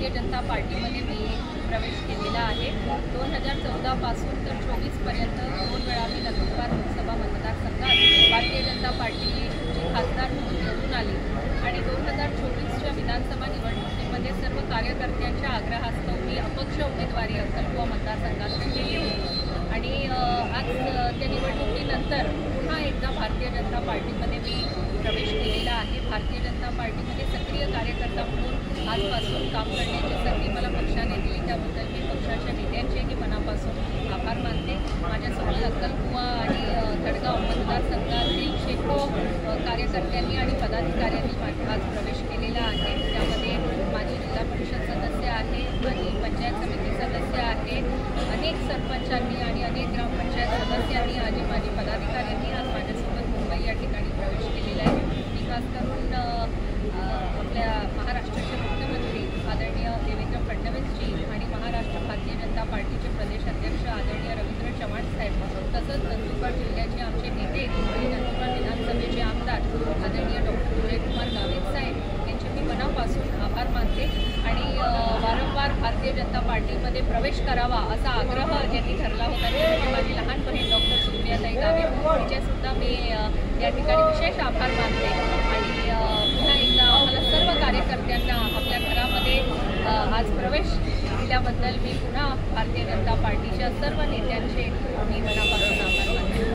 भारतीय जनता पार्टीमध्ये मी प्रवेश केलेला आहे। 2014 पासून तर 24 पर्यंत 2 वेळा मी नंदुरबार लोकसभा मतदारसंघात भारतीय जनता पार्टीची खासदार म्हणून निवडून आली आणि 2024च्या विधानसभा निवडणुकीमध्ये सर्व कार्यकर्त्यांच्या आग्रहास्तव मी अपक्ष उमेदवारी अक्कलकुवा मतदारसंघातून केली होती आणि आज त्या निवडणुकीनंतर पुन्हा एकदा भारतीय जनता पार्टीमध्ये मी प्रवेश केलेला आहे। भारतीय जनता पार्टीमध्ये सक्रिय कार्यकर्ता म्हणून आजपासून काम करण्याची संधी मला पक्षाने दिली, त्याबद्दल मी पक्षाच्या नेत्यांचेही मनापासून आभार मानते। माझ्यासोबत अक्कलकुवा आणि धडगाव मतदारसंघातील शेकडो कार्यकर्त्यांनी आणि पदाधिकाऱ्यांनी आज प्रवेश केलेला आहे। त्यामध्ये माझी जिल्हा परिषद सदस्य आहे, माझी पंचायत समिती सदस्य आहे, अनेक सरपंचांनी आणि अनेक ग्रामपंचायत सदस्यांनी आणि माझी पदाधिकाऱ्यांनी आज माझ्यासोबत मुंबई या ठिकाणी प्रवेश केलेला आहे। मी खास करून आपल्या महाराष्ट्राचे मुख्यमंत्री आदरणीय देवेंद्र फडणवीसजी आणि महाराष्ट्र भारतीय जनता पार्टीचे प्रदेश अध्यक्ष आदरणीय रवींद्र चव्हाण साहेब, तसंच नंदुरबार जिल्ह्याचे आमचे नेते आणि नंदुरबार विधानसभेचे आमदार आदरणीय डॉक्टर विजयकुमार गावित साहेब यांचे मी मनापासून आभार मानते आणि वारंवार भारतीय जनता पार्टीमध्ये प्रवेश करावा असा आग्रह ज्यांनी धरला होता ते म्हणजे माझी लहान बहीण डॉक्टर सुप्रियाताई गावित, तिचेसुद्धा मी या ठिकाणी विशेष आभार मानते आणि पुन्हा एकदा आम्हाला सर्व कार्यकर्त्यांना आपल्या घरामध्ये आज प्रवेश दिल्याबद्दल मी पुन्हा भारतीय जनता पार्टीच्या सर्व नेत्यांचे मी मनापासून